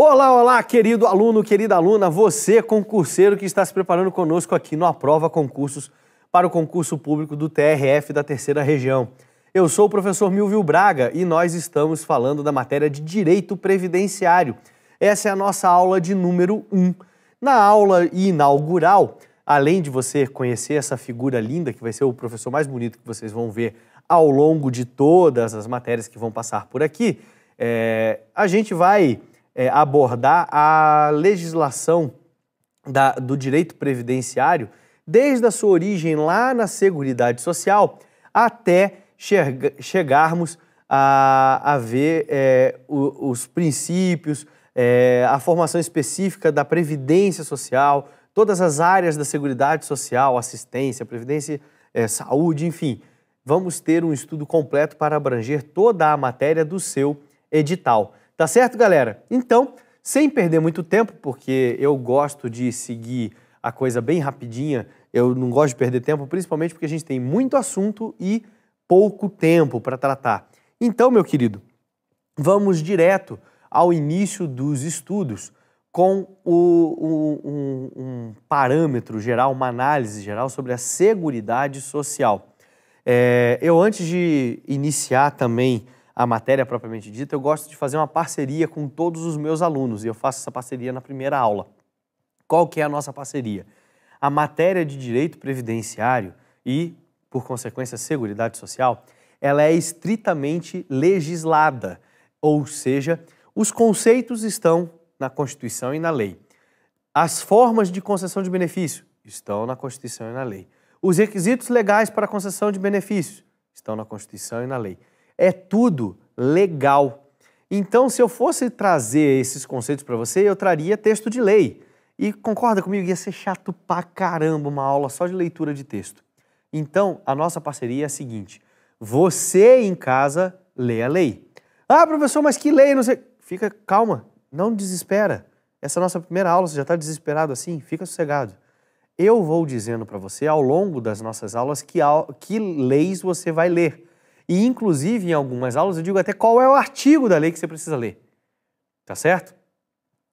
Olá, olá, querido aluno, querida aluna, você concurseiro que está se preparando conosco aqui no Aprova Concursos para o concurso público do TRF da Terceira Região. Eu sou o professor Milvio Braga e nós estamos falando da matéria de Direito Previdenciário. Essa é a nossa aula de número 1. Na aula inaugural, além de você conhecer essa figura linda, que vai ser o professor mais bonito que vocês vão ver ao longo de todas as matérias que vão passar por aqui, a gente vai abordar a legislação do direito previdenciário desde a sua origem lá na Seguridade Social até chegarmos a ver os princípios, a formação específica da Previdência Social, todas as áreas da Seguridade Social, assistência, Previdência, saúde, enfim. Vamos ter um estudo completo para abranger toda a matéria do seu edital. Tá certo, galera? Então, sem perder muito tempo, porque eu gosto de seguir a coisa bem rapidinha, eu não gosto de perder tempo, principalmente porque a gente tem muito assunto e pouco tempo para tratar. Então, meu querido, vamos direto ao início dos estudos com um parâmetro geral, uma análise geral sobre a Seguridade Social. Antes de iniciar também a matéria propriamente dita, eu gosto de fazer uma parceria com todos os meus alunos e eu faço essa parceria na primeira aula. Qual que é a nossa parceria? A matéria de Direito Previdenciário e, por consequência, Seguridade Social, ela é estritamente legislada, ou seja, os conceitos estão na Constituição e na lei. As formas de concessão de benefício estão na Constituição e na lei. Os requisitos legais para a concessão de benefícios estão na Constituição e na lei. É tudo legal. Então, se eu fosse trazer esses conceitos para você, eu traria texto de lei. E concorda comigo? Ia ser chato pra caramba uma aula só de leitura de texto. Então, a nossa parceria é a seguinte. Você em casa lê a lei. Ah, professor, mas que lei? Não sei. Fica, calma, não desespera. Essa é a nossa primeira aula, você já está desesperado assim? Fica sossegado. Eu vou dizendo para você ao longo das nossas aulas que leis você vai ler. E, inclusive, em algumas aulas eu digo até qual é o artigo da lei que você precisa ler. Tá certo?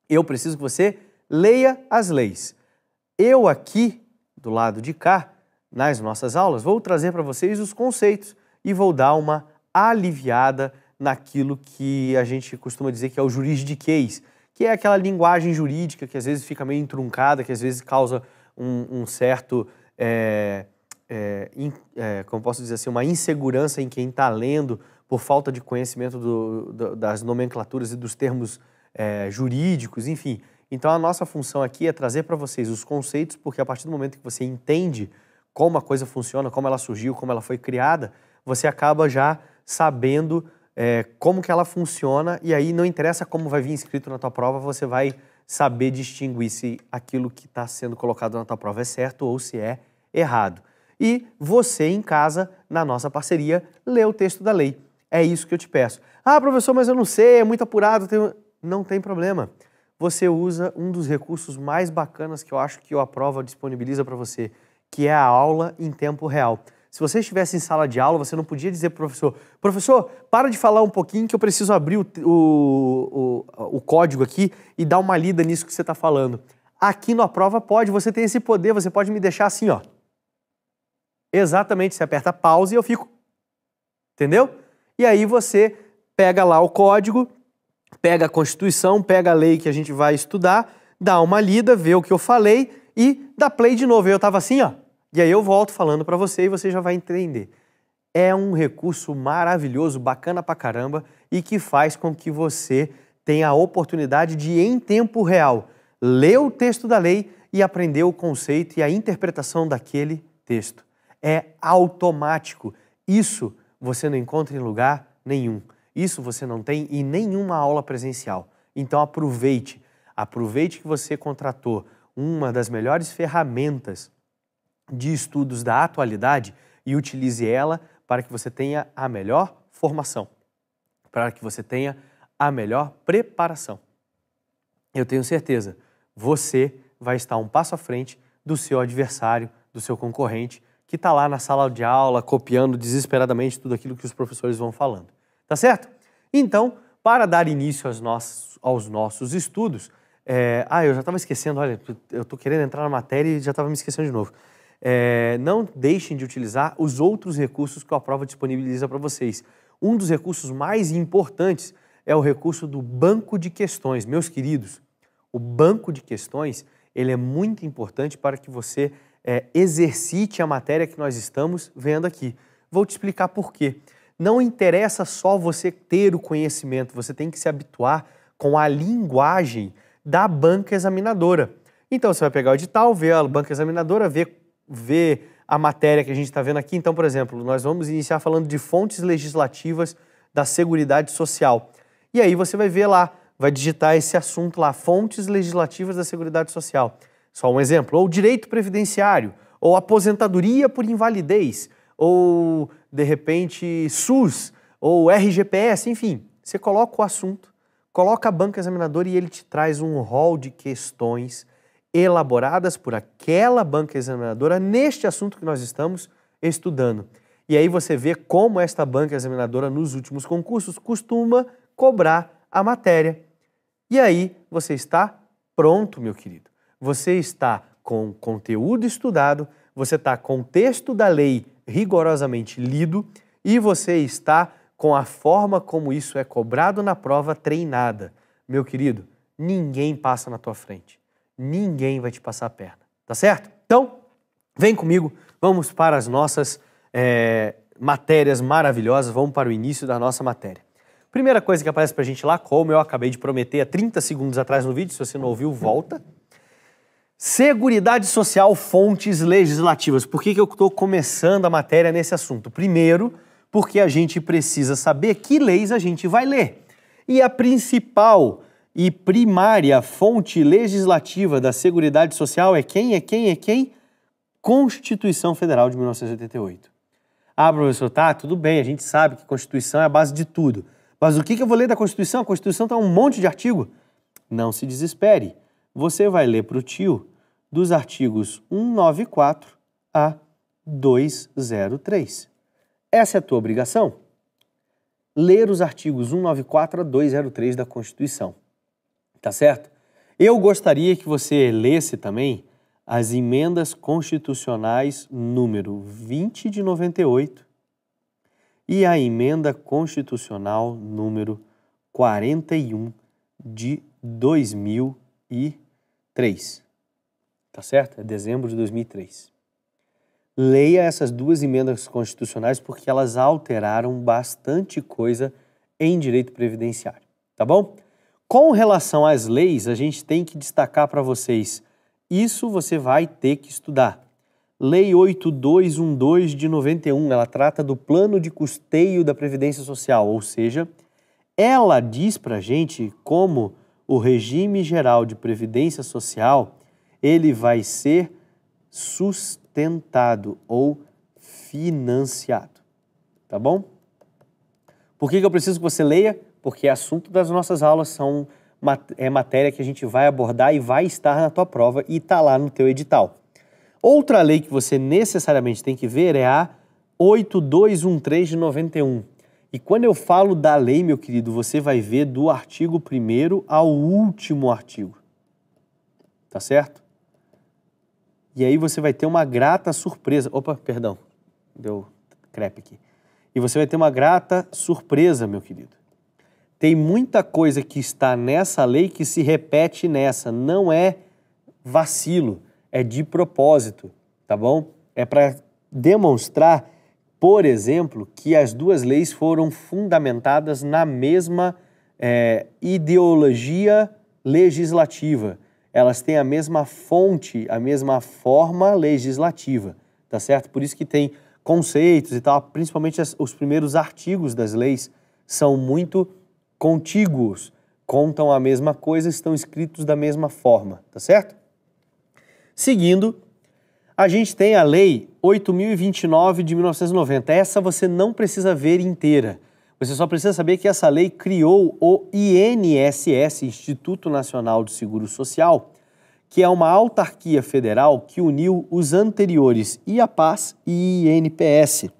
Eu preciso que você leia as leis. Eu aqui, do lado de cá, nas nossas aulas, vou trazer para vocês os conceitos e vou dar uma aliviada naquilo que a gente costuma dizer que é o juridiquês, que é aquela linguagem jurídica que às vezes fica meio entruncada, que às vezes causa um certo, como posso dizer assim, uma insegurança em quem está lendo por falta de conhecimento das nomenclaturas e dos termos jurídicos, enfim. Então a nossa função aqui é trazer para vocês os conceitos, porque a partir do momento que você entende como a coisa funciona, como ela surgiu, como ela foi criada, você acaba já sabendo como que ela funciona e aí não interessa como vai vir escrito na tua prova, você vai saber distinguir se aquilo que está sendo colocado na tua prova é certo ou se é errado. E você em casa, na nossa parceria, lê o texto da lei. É isso que eu te peço. Ah, professor, mas eu não sei, é muito apurado. Não tem problema. Você usa um dos recursos mais bacanas que eu acho que o Aprova disponibiliza para você, que é a aula em tempo real. Se você estivesse em sala de aula, você não podia dizer para o professor, professor, para de falar um pouquinho que eu preciso abrir o código aqui e dar uma lida nisso que você está falando. Aqui no Aprova pode, você tem esse poder, você pode me deixar assim, ó. Exatamente, você aperta pause e eu fico. Entendeu? E aí você pega lá o código, pega a Constituição, pega a lei que a gente vai estudar, dá uma lida, vê o que eu falei e dá play de novo. Eu estava assim, ó. E aí eu volto falando para você e você já vai entender. É um recurso maravilhoso, bacana pra caramba e que faz com que você tenha a oportunidade de, em tempo real, ler o texto da lei e aprender o conceito e a interpretação daquele texto. É automático. Isso você não encontra em lugar nenhum. Isso você não tem em nenhuma aula presencial. Então aproveite. Aproveite que você contratou uma das melhores ferramentas de estudos da atualidade e utilize ela para que você tenha a melhor formação, para que você tenha a melhor preparação. Eu tenho certeza, você vai estar um passo à frente do seu adversário, do seu concorrente, que está lá na sala de aula copiando desesperadamente tudo aquilo que os professores vão falando. Tá certo? Então, para dar início aos nossos estudos, eu já estava esquecendo, olha, eu estou querendo entrar na matéria e já estava me esquecendo de novo. Não deixem de utilizar os outros recursos que a prova disponibiliza para vocês. Um dos recursos mais importantes é o recurso do banco de questões. Meus queridos, o banco de questões ele é muito importante para que você exercite a matéria que nós estamos vendo aqui. Vou te explicar por quê. Não interessa só você ter o conhecimento, você tem que se habituar com a linguagem da banca examinadora. Então, você vai pegar o edital, ver a banca examinadora, ver a matéria que a gente está vendo aqui. Então, por exemplo, nós vamos iniciar falando de fontes legislativas da Seguridade Social. E aí você vai ver lá, vai digitar esse assunto lá, fontes legislativas da Seguridade Social. Só um exemplo, ou direito previdenciário, ou aposentadoria por invalidez, ou, de repente, SUS, ou RGPS, enfim. Você coloca o assunto, coloca a banca examinadora e ele te traz um rol de questões elaboradas por aquela banca examinadora neste assunto que nós estamos estudando. E aí você vê como esta banca examinadora, nos últimos concursos, costuma cobrar a matéria. E aí você está pronto, meu querido. Você está com conteúdo estudado, você está com o texto da lei rigorosamente lido e você está com a forma como isso é cobrado na prova treinada. Meu querido, ninguém passa na tua frente. Ninguém vai te passar a perna, tá certo? Então, vem comigo, vamos para as nossas matérias maravilhosas, vamos para o início da nossa matéria. Primeira coisa que aparece pra gente lá, como eu acabei de prometer há 30 segundos atrás no vídeo, se você não ouviu, volta. Seguridade Social, fontes legislativas. Por que eu estou começando a matéria nesse assunto? Primeiro, porque a gente precisa saber que leis a gente vai ler. E a principal e primária fonte legislativa da Seguridade Social é quem? Constituição Federal de 1988. Ah, professor, tá, tudo bem, a gente sabe que Constituição é a base de tudo. Mas o que eu vou ler da Constituição? A Constituição tem um monte de artigo. Não se desespere. Você vai ler para o tio dos artigos 194 a 203. Essa é a tua obrigação. Ler os artigos 194 a 203 da Constituição. Tá certo? Eu gostaria que você lesse também as emendas constitucionais número 20 de 98 e a emenda constitucional número 41 de 2003. Tá certo? É dezembro de 2003. Leia essas duas emendas constitucionais porque elas alteraram bastante coisa em direito previdenciário. Tá bom? Com relação às leis, a gente tem que destacar para vocês. Isso você vai ter que estudar. Lei 8212 de 91, ela trata do plano de custeio da Previdência Social, ou seja, ela diz para a gente como o regime geral de Previdência Social ele vai ser sustentado ou financiado. Tá bom? Por que eu preciso que você leia? Porque assunto das nossas aulas é matéria que a gente vai abordar e vai estar na tua prova e está lá no teu edital. Outra lei que você necessariamente tem que ver é a 8213 de 91. E quando eu falo da lei, meu querido, você vai ver do artigo 1º ao último artigo. Tá certo? E aí você vai ter uma grata surpresa. Opa, perdão, deu crepe aqui. E você vai ter uma grata surpresa, meu querido. Tem muita coisa que está nessa lei que se repete nessa. Não é vacilo, é de propósito, tá bom? É para demonstrar, por exemplo, que as duas leis foram fundamentadas na mesma ideologia legislativa. Elas têm a mesma fonte, a mesma forma legislativa, tá certo? Por isso que tem conceitos e tal, principalmente os primeiros artigos das leis são muito contíguos, contam a mesma coisa, estão escritos da mesma forma, tá certo? Seguindo, a gente tem a Lei 8.029 de 1990. Essa você não precisa ver inteira. Você só precisa saber que essa lei criou o INSS, Instituto Nacional do Seguro Social, que é uma autarquia federal que uniu os anteriores IAPAS e INPS.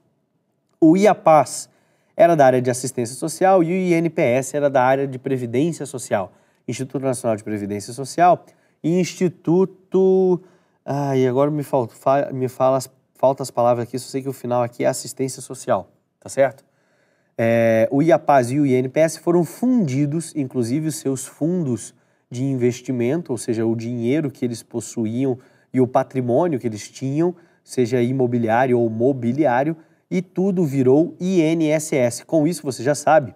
O IAPAS era da área de assistência social e o INPS era da área de previdência social. Instituto Nacional de Previdência Social e Instituto... e agora falta as palavras aqui, só sei que o final aqui é assistência social, tá certo? O IAPAS e o INPS foram fundidos, inclusive os seus fundos de investimento, ou seja, o dinheiro que eles possuíam e o patrimônio que eles tinham, seja imobiliário ou mobiliário, e tudo virou INSS. Com isso, você já sabe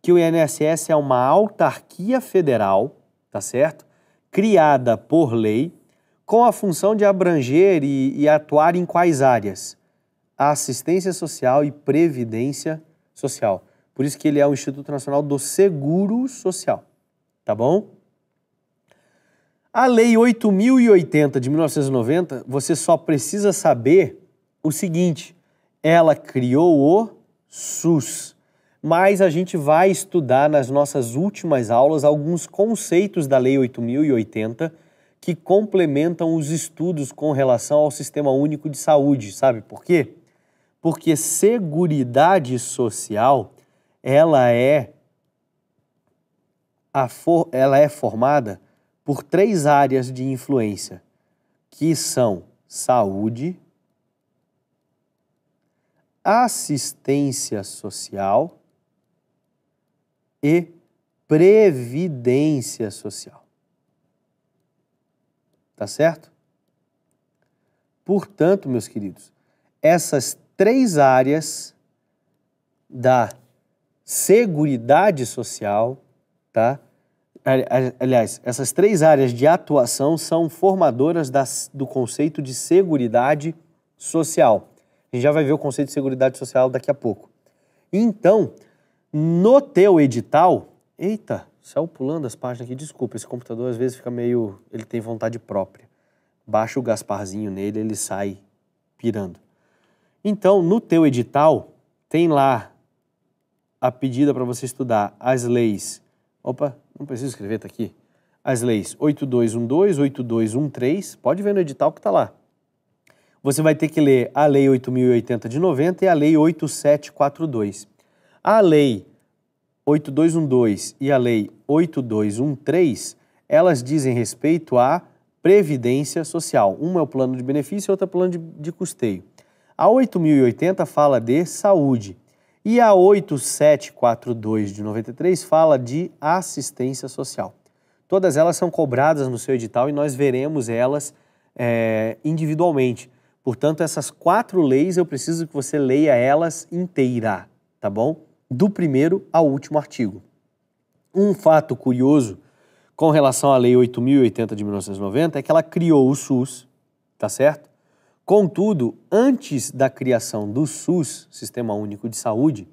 que o INSS é uma autarquia federal, tá certo? Criada por lei, com a função de abranger e atuar em quais áreas? Assistência social e previdência social. Por isso que ele é o Instituto Nacional do Seguro Social, tá bom? A Lei 8.080 de 1990, você só precisa saber o seguinte, ela criou o SUS, mas a gente vai estudar nas nossas últimas aulas alguns conceitos da Lei 8.080 que complementam os estudos com relação ao Sistema Único de Saúde, sabe por quê? Porque Seguridade Social, ela é formada por 3 áreas de influência, que são saúde, assistência social e previdência social. Tá certo? Portanto, meus queridos, essas 3 áreas da Seguridade Social, tá? Aliás, essas 3 áreas de atuação são formadoras do conceito de Seguridade Social. A gente já vai ver o conceito de Seguridade Social daqui a pouco. Então, no teu edital... Eita, saiu pulando as páginas aqui, desculpa, esse computador às vezes fica meio... Ele tem vontade própria. Baixa o Gasparzinho nele, ele sai pirando. Então, no teu edital, tem lá a pedida para você estudar as leis... Opa, não preciso escrever, tá aqui. As leis 8212, 8213, pode ver no edital que tá lá. Você vai ter que ler a Lei 8.080 de 90 e a Lei 8742. A Lei 8212 e a Lei 8213, elas dizem respeito à Previdência Social. Uma é o plano de benefício e outra é o plano de custeio. A 8.080 fala de saúde. E a 8742 de 93 fala de assistência social. Todas elas são cobradas no seu edital e nós veremos elas individualmente. Portanto, essas 4 leis eu preciso que você leia elas inteira, tá bom? Do primeiro ao último artigo. Um fato curioso com relação à Lei 8.080 de 1990 é que ela criou o SUS, tá certo? Contudo, antes da criação do SUS, Sistema Único de Saúde,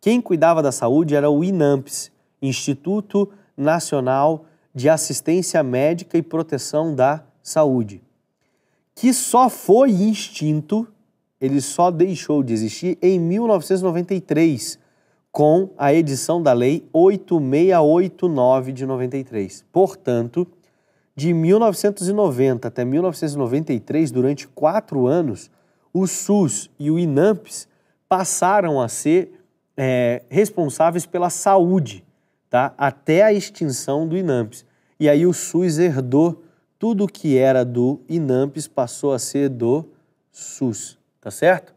quem cuidava da saúde era o INAMPS, Instituto Nacional de Assistência Médica e Proteção da Saúde, que só foi extinto, ele só deixou de existir em 1993, com a edição da Lei 8689 de 93. Portanto, de 1990 até 1993, durante 4 anos, o SUS e o INAMPS passaram a ser responsáveis pela saúde, tá? Até a extinção do INAMPS. E aí o SUS herdou tudo que era do INAMPS, passou a ser do SUS, tá certo?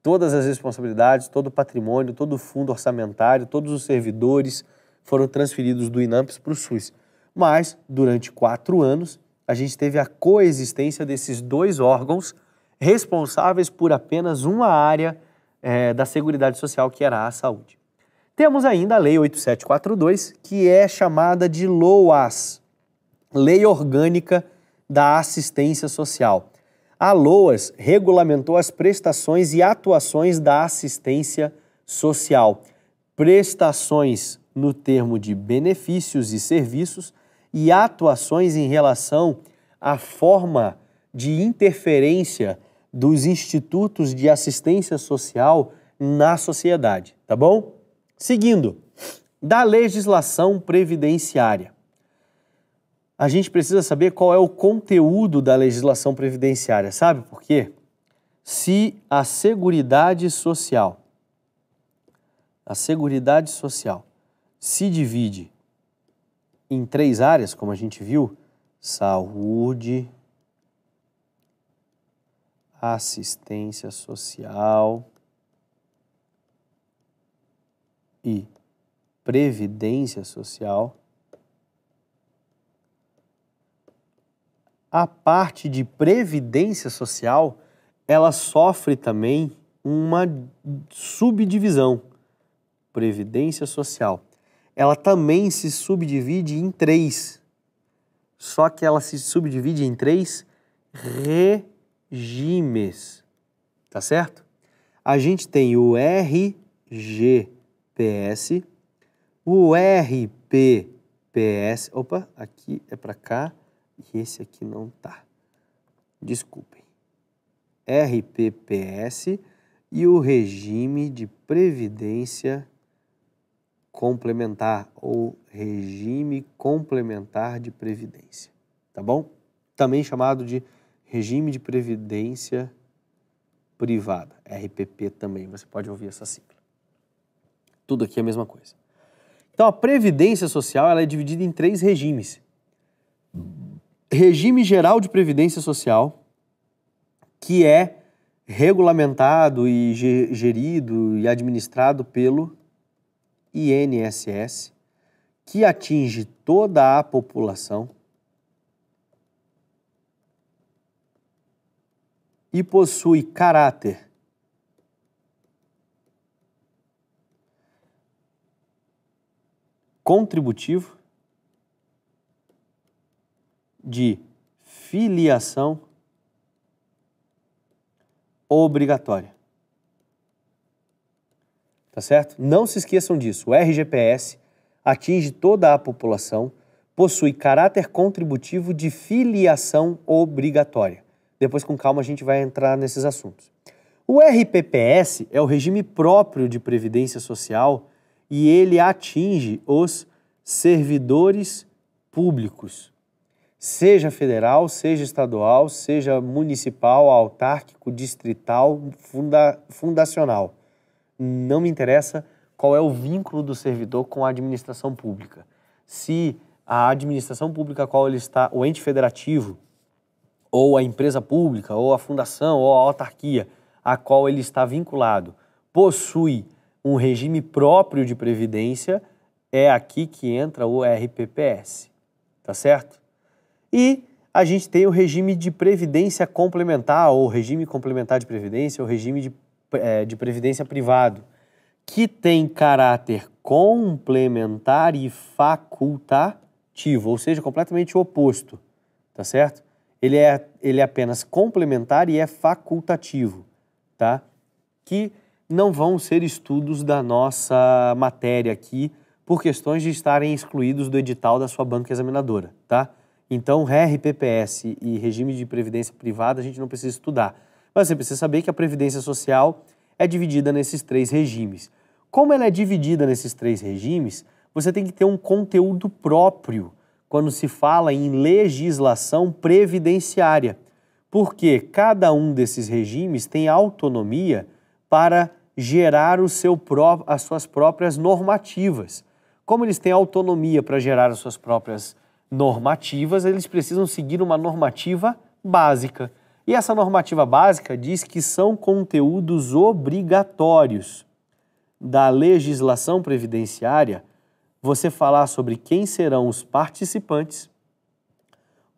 Todas as responsabilidades, todo o patrimônio, todo o fundo orçamentário, todos os servidores foram transferidos do INAMPS para o SUS. Mas, durante 4 anos, a gente teve a coexistência desses 2 órgãos responsáveis por apenas uma área da Seguridade Social, que era a saúde. Temos ainda a Lei 8742, que é chamada de LOAS, Lei Orgânica da Assistência Social. A LOAS regulamentou as prestações e atuações da assistência social. Prestações no termo de benefícios e serviços e atuações em relação à forma de interferência dos institutos de assistência social na sociedade, tá bom? Seguindo, da legislação previdenciária. A gente precisa saber qual é o conteúdo da legislação previdenciária, sabe por quê? Se a Seguridade Social A Seguridade Social se divide em 3 áreas, como a gente viu: saúde, assistência social e previdência social. A parte de previdência social, ela sofre também uma subdivisão. Previdência social. Ela também se subdivide em 3. Só que ela se subdivide em 3 regimes. Tá certo? A gente tem o RGPS, o RPPS. Opa, aqui é para cá e esse aqui não tá. Desculpem. RPPS e o regime de previdência complementar ou regime complementar de previdência, tá bom? Também chamado de regime de previdência privada, RPP também, você pode ouvir essa sigla. Tudo aqui é a mesma coisa. Então a previdência social ela é dividida em 3 regimes. Regime geral de previdência social, que é regulamentado e gerido e administrado pelo INSS, que atinge toda a população e possui caráter contributivo, de filiação obrigatória. Tá certo? Não se esqueçam disso. O RGPS atinge toda a população, possui caráter contributivo de filiação obrigatória. Depois, com calma, a gente vai entrar nesses assuntos. O RPPS é o regime próprio de previdência social e ele atinge os servidores públicos, seja federal, seja estadual, seja municipal, autárquico, distrital, fundacional. Não me interessa qual é o vínculo do servidor com a administração pública. Se a administração pública a qual ele está, o ente federativo, ou a empresa pública, ou a fundação, ou a autarquia a qual ele está vinculado, possui um regime próprio de previdência, é aqui que entra o RPPS, tá certo? E a gente tem o regime de previdência complementar, ou regime complementar de previdência, ou regime de previdência privado, que tem caráter complementar e facultativo, ou seja, completamente oposto, tá certo? Ele é apenas complementar e é facultativo, tá? Que não vão ser estudos da nossa matéria aqui, por questões de estarem excluídos do edital da sua banca examinadora, tá? Então, RPPS e regime de previdência privada a gente não precisa estudar. Mas você precisa saber que a previdência social é dividida nesses 3 regimes. Como ela é dividida nesses 3 regimes, você tem que ter um conteúdo próprio quando se fala em legislação previdenciária, porque cada um desses regimes tem autonomia para gerar as suas próprias normativas. Como eles têm autonomia para gerar as suas próprias normativas, eles precisam seguir uma normativa básica. E essa normativa básica diz que são conteúdos obrigatórios da legislação previdenciária você falar sobre quem serão os participantes,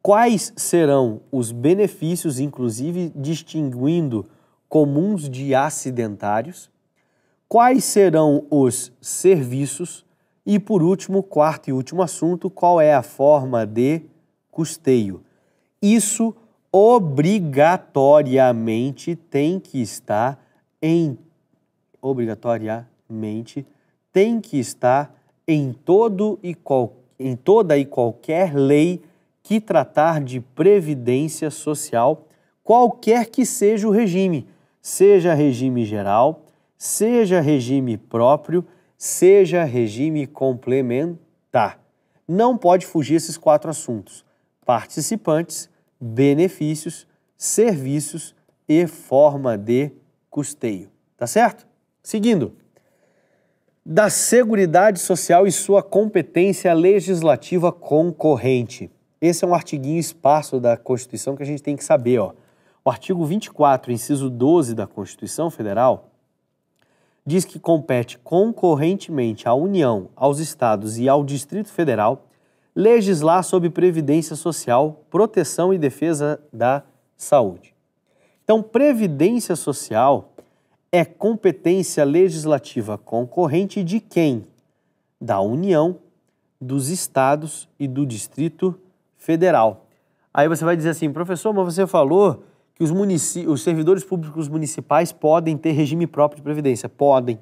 quais serão os benefícios, inclusive distinguindo comuns de acidentários, quais serão os serviços e, por último, quarto e último assunto, qual é a forma de custeio. Isso obrigatoriamente tem que estar em toda e qualquer lei que tratar de previdência social, qualquer que seja o regime, seja regime geral, seja regime próprio, seja regime complementar. Não pode fugir esses 4 assuntos: participantes, benefícios, serviços e forma de custeio. Tá certo? Seguindo. da Seguridade Social e sua competência legislativa concorrente. Esse é um artiguinho esparso da Constituição que a gente tem que saber, ó. O artigo 24, inciso 12 da Constituição Federal, diz que compete concorrentemente à União, aos Estados e ao Distrito Federal legislar sobre previdência social, proteção e defesa da saúde. Então, previdência social é competência legislativa concorrente de quem? Da União, dos Estados e do Distrito Federal. Aí você vai dizer assim, professor, mas você falou que os servidores públicos municipais podem ter regime próprio de previdência. Podem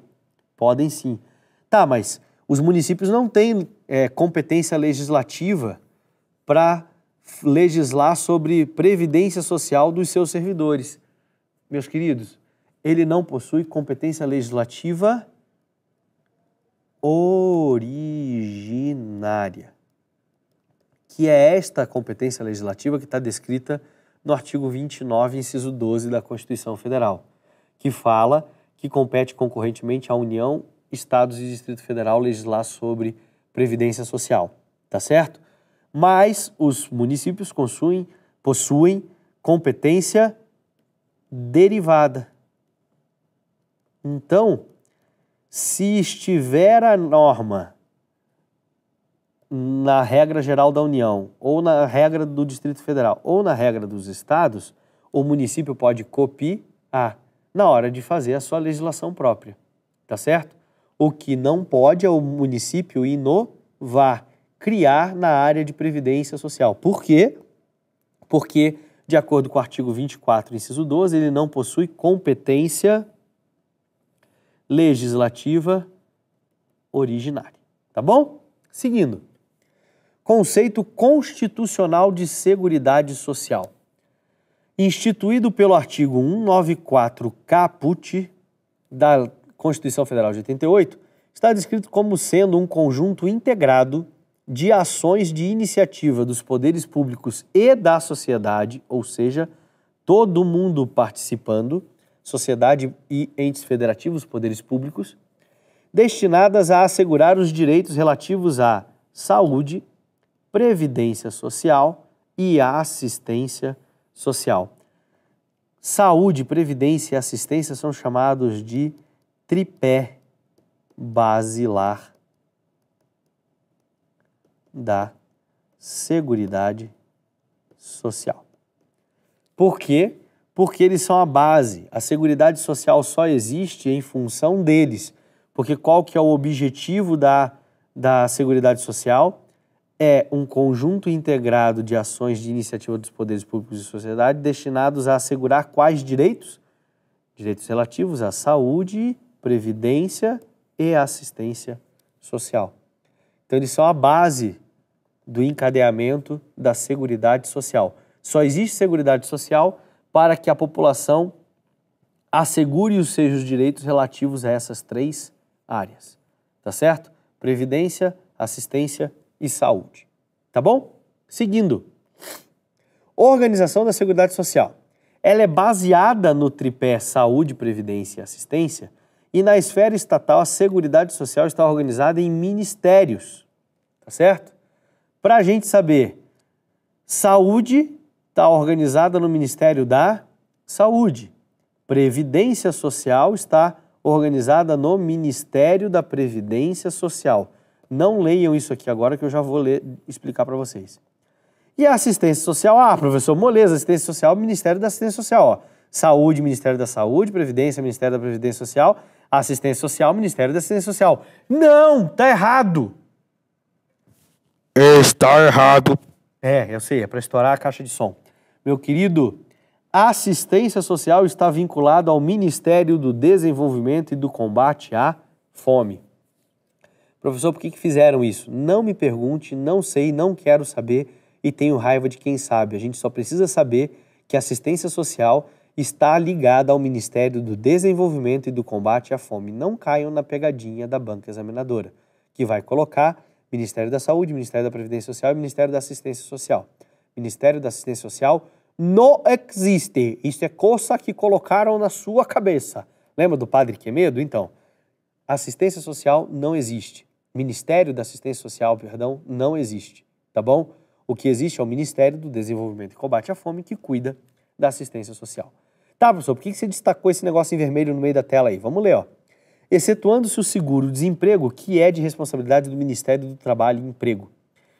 sim. Tá, mas os municípios não têm competência legislativa para legislar sobre previdência social dos seus servidores. Meus queridos, ele não possui competência legislativa originária, que é esta competência legislativa que está descrita no artigo 29, inciso 12 da Constituição Federal, que fala que compete concorrentemente à União, Estados e Distrito Federal legislar sobre previdência social, tá certo? Mas os municípios possuem competência derivada. Então, se estiver a norma na regra geral da União, ou na regra do Distrito Federal, ou na regra dos estados, o município pode copiar na hora de fazer a sua legislação própria, tá certo? O que não pode é o município inovar, criar na área de previdência social. Por quê? Porque, de acordo com o artigo 24, inciso 12, ele não possui competência legislativa originária, tá bom? Seguindo. Conceito constitucional de Seguridade Social. Instituído pelo artigo 194 caput da Constituição Federal de 88, está descrito como sendo um conjunto integrado de ações de iniciativa dos poderes públicos e da sociedade, ou seja, todo mundo participando, sociedade e entes federativos, poderes públicos, destinadas a assegurar os direitos relativos à saúde, previdência social e assistência social. Saúde, previdência e assistência são chamados de tripé basilar da Seguridade Social. Por quê? Porque eles são a base. A Seguridade Social só existe em função deles. Porque qual que é o objetivo da Seguridade Social? É um conjunto integrado de ações de iniciativa dos poderes públicos e sociedade destinados a assegurar quais direitos? Direitos relativos à saúde, previdência e assistência social. Então, eles são a base do encadeamento da Seguridade Social. Só existe Seguridade Social para que a população assegure os seus direitos relativos a essas três áreas. Tá certo? Previdência, assistência e saúde. Tá bom? Seguindo. Organização da Seguridade Social. Ela é baseada no tripé saúde, previdência e assistência, e na esfera estatal a Seguridade Social está organizada em ministérios. Tá certo? Para a gente saber, saúde está organizada no Ministério da Saúde. Previdência Social está organizada no Ministério da Previdência Social. Não leiam isso aqui agora que eu já vou explicar para vocês. E a assistência social? Ah, professor, moleza, assistência social, Ministério da Assistência Social. Ó. Saúde, Ministério da Saúde, Previdência, Ministério da Previdência Social, Assistência Social, Ministério da Assistência Social. Não, tá errado. Está errado. Eu sei, é para estourar a caixa de som. Meu querido, a assistência social está vinculada ao Ministério do Desenvolvimento e do Combate à Fome. Professor, por que fizeram isso? Não me pergunte, não sei, não quero saber e tenho raiva de quem sabe. A gente só precisa saber que a assistência social está ligada ao Ministério do Desenvolvimento e do Combate à Fome. Não caiam na pegadinha da banca examinadora, que vai colocar Ministério da Saúde, Ministério da Previdência Social e Ministério da Assistência Social. Ministério da Assistência Social não existe. Isso é coisa que colocaram na sua cabeça. Lembra do Padre Quemedo? Então, assistência social não existe. Ministério da Assistência Social, perdão, não existe, tá bom? O que existe é o Ministério do Desenvolvimento e Combate à Fome, que cuida da assistência social. Tá, professor, por que você destacou esse negócio em vermelho no meio da tela aí? Vamos ler, ó. Excetuando-se o seguro-desemprego, que é de responsabilidade do Ministério do Trabalho e Emprego.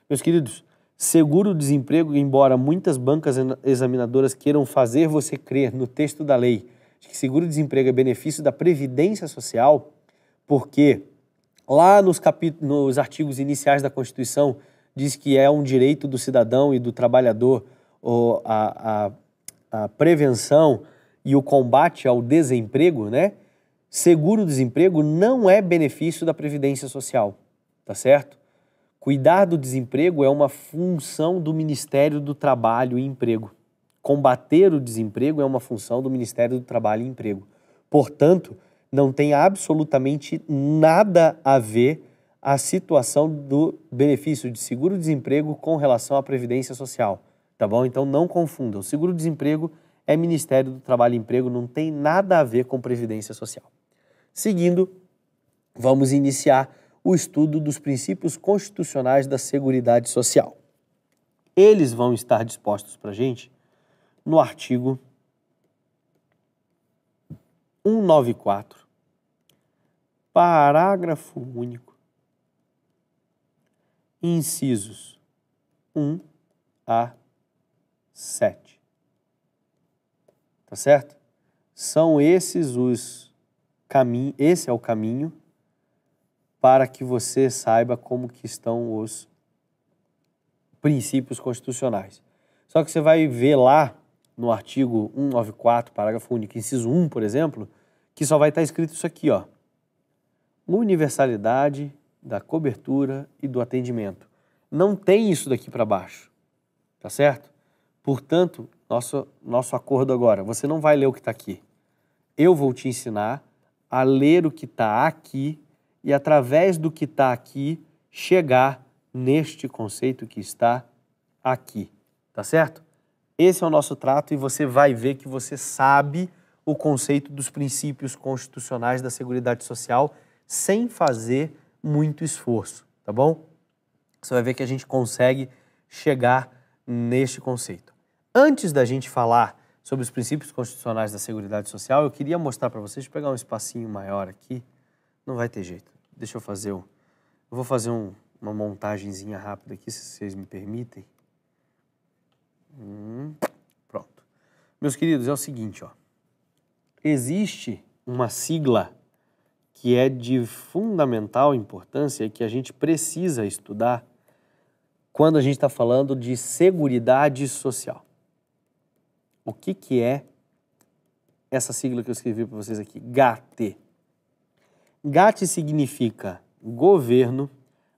Meus queridos, seguro-desemprego, embora muitas bancas examinadoras queiram fazer você crer no texto da lei de que seguro-desemprego é benefício da Previdência Social, porque lá nos artigos iniciais da Constituição diz que é um direito do cidadão e do trabalhador a prevenção e o combate ao desemprego, né? Seguro-desemprego não é benefício da Previdência Social, tá certo? Cuidar do desemprego é uma função do Ministério do Trabalho e Emprego. Combater o desemprego é uma função do Ministério do Trabalho e Emprego. Portanto, não tem absolutamente nada a ver a situação do benefício de seguro-desemprego com relação à Previdência Social, tá bom? Então não confundam. O seguro-desemprego é Ministério do Trabalho e Emprego, não tem nada a ver com Previdência Social. Seguindo, vamos iniciar o estudo dos princípios constitucionais da Seguridade Social. Eles vão estar dispostos para a gente no artigo 194, parágrafo único, incisos 1 a 7. Tá certo? São esses os caminhos, esse é o caminho para que você saiba como que estão os princípios constitucionais. Só que você vai ver lá no artigo 194, parágrafo único, inciso 1, por exemplo, que só vai estar escrito isso aqui, ó. Universalidade da cobertura e do atendimento. Não tem isso daqui para baixo, tá certo? Portanto, nosso acordo agora, você não vai ler o que está aqui. Eu vou te ensinar a ler o que está aqui e, através do que está aqui, chegar neste conceito que está aqui, tá certo? Esse é o nosso trato e você vai ver que você sabe o conceito dos princípios constitucionais da Seguridade Social sem fazer muito esforço, tá bom? Você vai ver que a gente consegue chegar neste conceito. Antes da gente falar sobre os princípios constitucionais da Seguridade Social, eu queria mostrar para vocês, pegar um espacinho maior aqui, não vai ter jeito. Deixa eu fazer eu vou fazer uma montagenzinha rápida aqui, se vocês me permitem. Pronto. Meus queridos, é o seguinte, ó. Existe uma sigla que é de fundamental importância e que a gente precisa estudar quando a gente está falando de Seguridade Social. O que é essa sigla que eu escrevi para vocês aqui? GAT. GAT significa governo,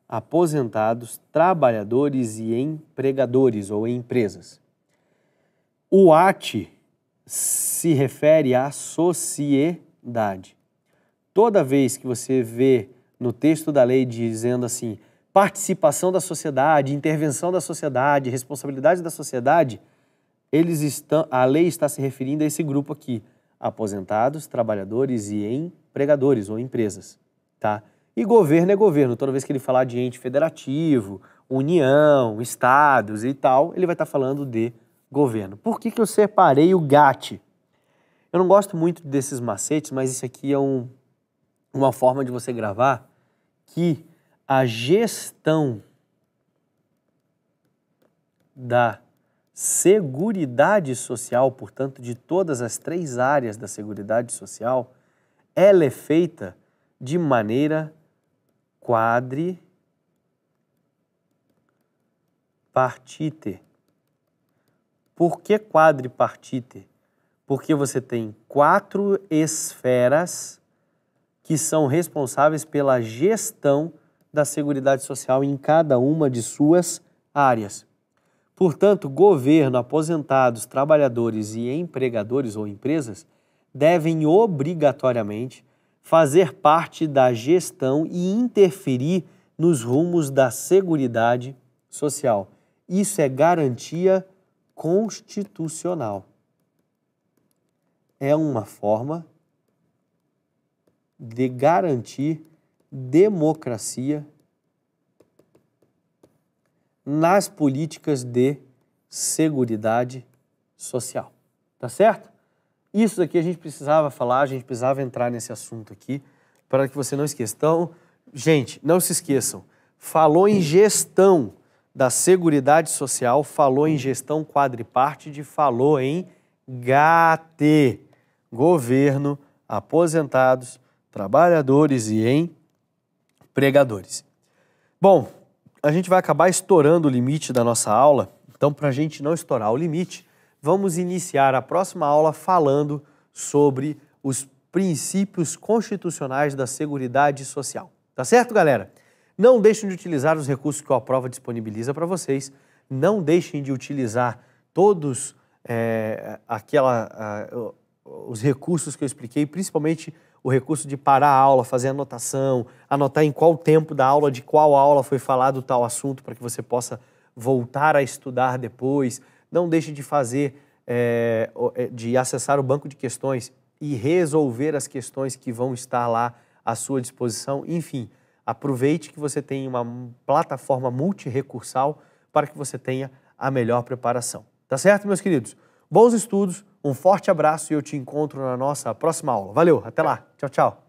aposentados, trabalhadores e empregadores ou empresas. O AT se refere à sociedade. Toda vez que você vê no texto da lei dizendo assim, participação da sociedade, intervenção da sociedade, responsabilidade da sociedade, a lei está se referindo a esse grupo aqui, aposentados, trabalhadores e empregadores ou empresas, tá? E governo é governo. Toda vez que ele falar de ente federativo, união, estados e tal, ele vai estar falando de governo. Por que eu separei o GAT? Eu não gosto muito desses macetes, mas isso aqui é uma forma de você gravar que a gestão da Seguridade Social, portanto, de todas as 3 áreas da Seguridade Social, ela é feita de maneira quadripartite. Por que quadripartite? Porque você tem 4 esferas que são responsáveis pela gestão da Seguridade Social em cada uma de suas áreas. Portanto, governo, aposentados, trabalhadores e empregadores ou empresas devem obrigatoriamente fazer parte da gestão e interferir nos rumos da Seguridade Social. Isso é garantia constitucional. É uma forma de garantir democracia nas políticas de seguridade social. Tá certo? Isso daqui a gente precisava falar, a gente precisava entrar nesse assunto aqui, para que você não esqueça. Então, gente, não se esqueçam, falou em gestão da Seguridade Social, falou em gestão quadripártite, falou em GAT, governo, aposentados, trabalhadores e empregadores. Bom, a gente vai acabar estourando o limite da nossa aula, então para a gente não estourar o limite, vamos iniciar a próxima aula falando sobre os princípios constitucionais da Seguridade Social. Tá certo, galera? Não deixem de utilizar os recursos que a prova disponibiliza para vocês, não deixem de utilizar todos os recursos que eu expliquei, principalmente o recurso de parar a aula, fazer anotação, anotar em qual tempo da aula, de qual aula foi falado tal assunto, para que você possa voltar a estudar depois. Não deixe de fazer, de acessar o banco de questões e resolver as questões que vão estar lá à sua disposição. Enfim, aproveite que você tem uma plataforma multirecursal para que você tenha a melhor preparação. Tá certo, meus queridos? Bons estudos, um forte abraço e eu te encontro na nossa próxima aula. Valeu, até lá. Tchau, tchau.